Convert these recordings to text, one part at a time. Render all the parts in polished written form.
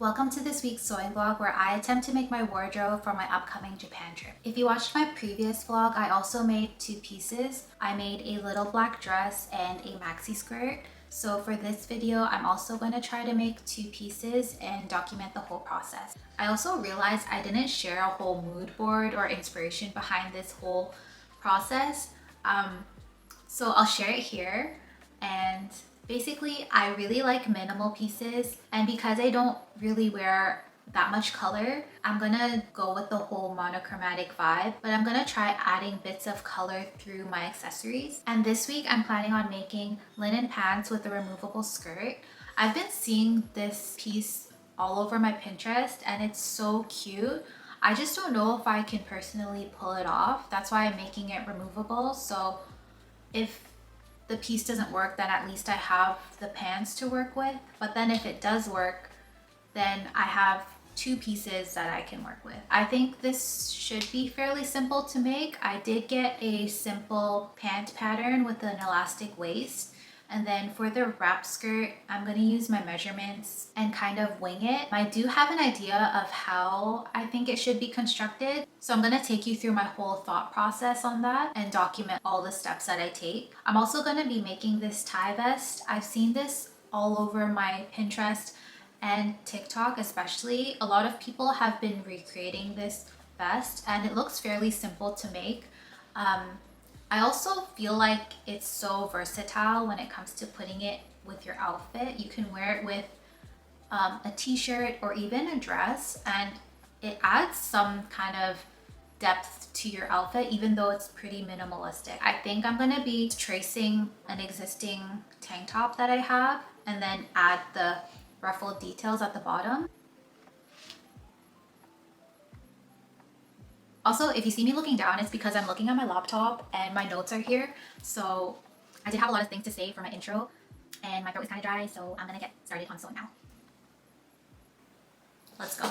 Welcome to this week's sewing vlog where I attempt to make my wardrobe for my upcoming Japan trip. If you watched my previous vlog, I also made two pieces. I made a little black dress and a maxi skirt. So for this video, I'm also going to try to make two pieces and document the whole process. I also realized I didn't share a whole mood board or inspiration behind this whole process. So I'll share it here. And basically, I really like minimal pieces, and because I don't really wear that much color, I'm gonna go with the whole monochromatic vibe, but I'm gonna try adding bits of color through my accessories. And this week, I'm planning on making linen pants with a removable skirt. I've been seeing this piece all over my Pinterest, and it's so cute. I just don't know if I can personally pull it off. That's why I'm making it removable. So if the piece doesn't work, then at least I have the pants to work with. But then if it does work, then I have two pieces that I can work with. I think this should be fairly simple to make. I did get a simple pant pattern with an elastic waist. And then for the wrap skirt, I'm gonna use my measurements and kind of wing it. I do have an idea of how I think it should be constructed. So I'm gonna take you through my whole thought process on that and document all the steps that I take. I'm also gonna be making this tie vest. I've seen this all over my Pinterest and TikTok especially. A lot of people have been recreating this vest and it looks fairly simple to make. I also feel like it's so versatile when it comes to putting it with your outfit. You can wear it with a t-shirt or even a dress, and it adds some kind of depth to your outfit even though it's pretty minimalistic. I think I'm gonna be tracing an existing tank top that I have and then add the ruffled details at the bottom. Also, if you see me looking down, it's because I'm looking at my laptop and my notes are here. So I did have a lot of things to say for my intro and my throat is kind of dry, so I'm gonna get started on sewing now. Let's go.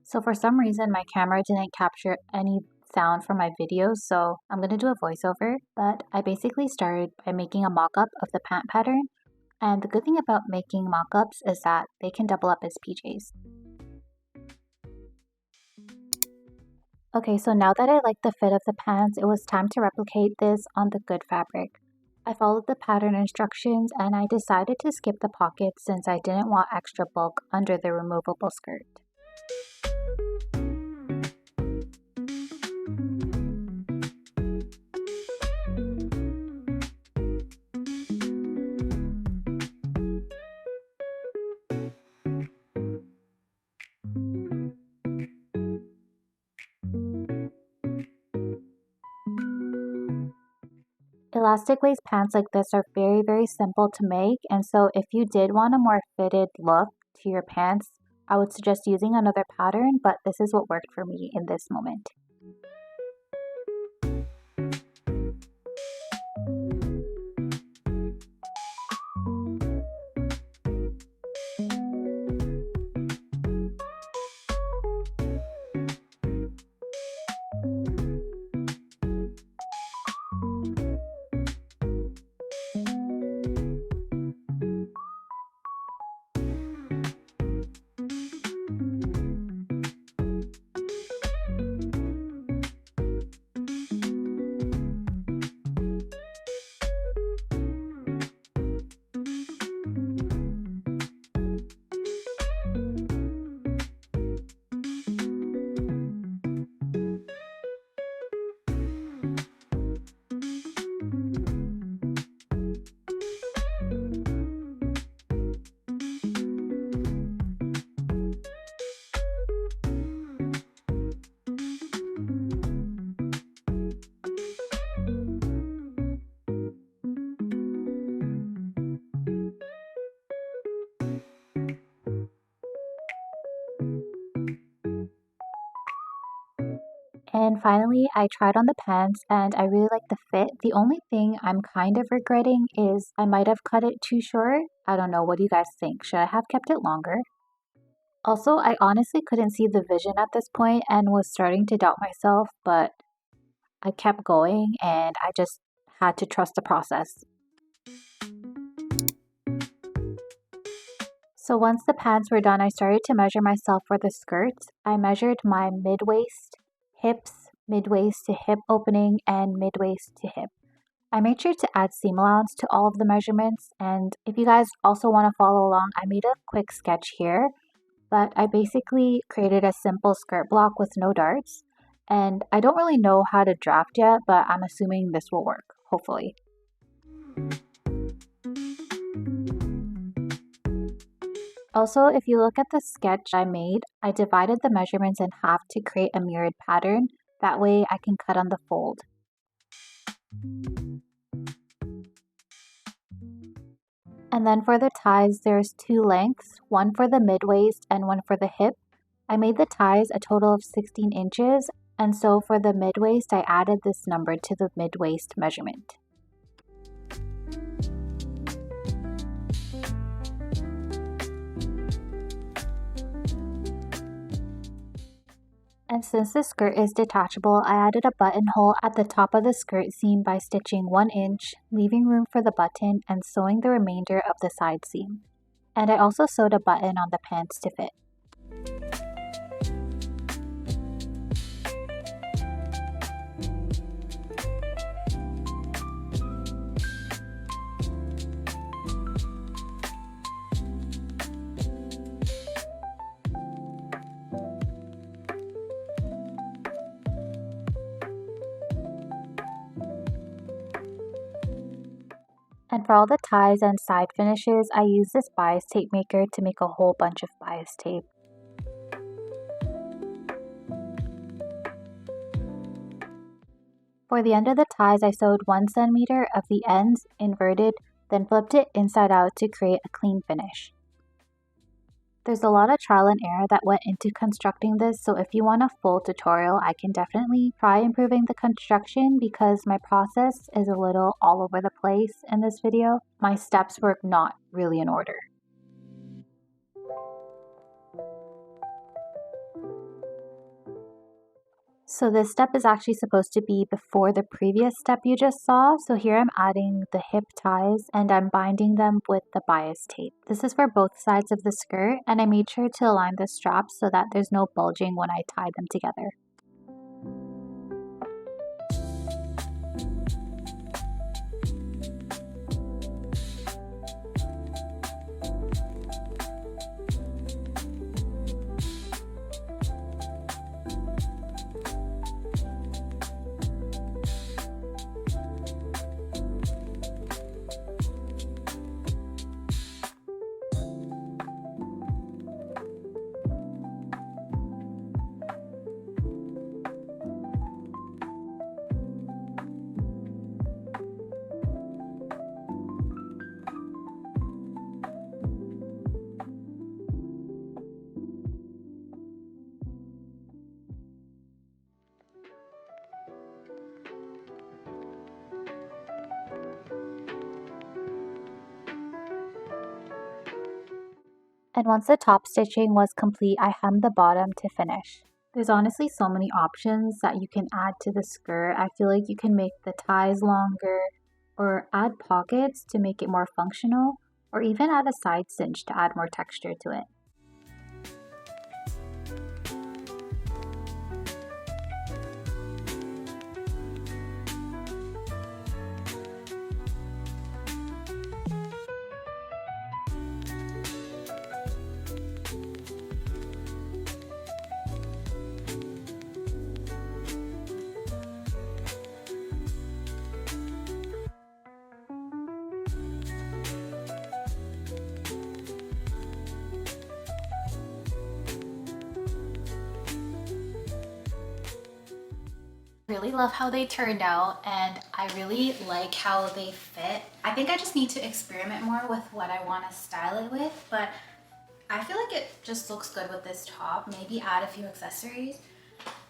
So for some reason, my camera didn't capture any sound from my videos, so I'm gonna do a voiceover. But I basically started by making a mock-up of the pant pattern. And the good thing about making mock-ups is that they can double up as PJs. Okay, so now that I like the fit of the pants, it was time to replicate this on the good fabric. I followed the pattern instructions and I decided to skip the pockets since I didn't want extra bulk under the removable skirt. Elastic waist pants like this are very simple to make, and so if you did want a more fitted look to your pants, I would suggest using another pattern, but this is what worked for me in this moment. And finally, I tried on the pants and I really like the fit. The only thing I'm kind of regretting is I might have cut it too short. I don't know, what do you guys think? Should I have kept it longer? Also, I honestly couldn't see the vision at this point and was starting to doubt myself, but I kept going and I just had to trust the process. So once the pants were done, I started to measure myself for the skirts. I measured my mid-waist, hips, mid-waist to hip opening, and mid-waist to hip. I made sure to add seam allowance to all of the measurements, and if you guys also want to follow along, I made a quick sketch here, but I basically created a simple skirt block with no darts, and I don't really know how to draft yet, but I'm assuming this will work, hopefully. Also, if you look at the sketch I made, I divided the measurements in half to create a mirrored pattern. That way I can cut on the fold. And then for the ties, there's two lengths, one for the mid-waist and one for the hip. I made the ties a total of 16 inches, and so for the mid-waist, I added this number to the mid-waist measurement. And since the skirt is detachable, I added a buttonhole at the top of the skirt seam by stitching 1 inch, leaving room for the button, and sewing the remainder of the side seam. And I also sewed a button on the pants to fit. And for all the ties and side finishes, I use this bias tape maker to make a whole bunch of bias tape. For the end of the ties, I sewed 1 centimeter of the ends inverted, then flipped it inside out to create a clean finish. There's a lot of trial and error that went into constructing this, so if you want a full tutorial, I can definitely try improving the construction because my process is a little all over the place in this video. My steps were not really in order. So this step is actually supposed to be before the previous step you just saw. So here I'm adding the hip ties and I'm binding them with the bias tape. This is for both sides of the skirt, and I made sure to align the straps so that there's no bulging when I tie them together. And once the top stitching was complete, I hemmed the bottom to finish. There's honestly so many options that you can add to the skirt. I feel like you can make the ties longer, or add pockets to make it more functional, or even add a side cinch to add more texture to it. Really love how they turned out, and I really like how they fit. I think I just need to experiment more with what I want to style it with, but I feel like it just looks good with this top. Maybe add a few accessories,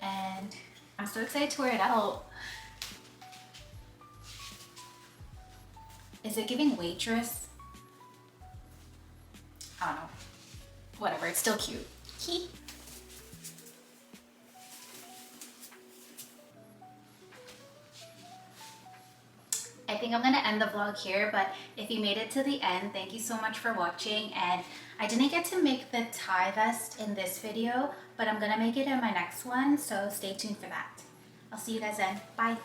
and I'm so excited to wear it out. Is it giving waitress? I don't know. Whatever, it's still cute. I think I'm gonna end the vlog here, but if you made it to the end, thank you so much for watching. And I didn't get to make the tie vest in this video, but I'm gonna make it in my next one, so stay tuned for that. I'll see you guys then. Bye.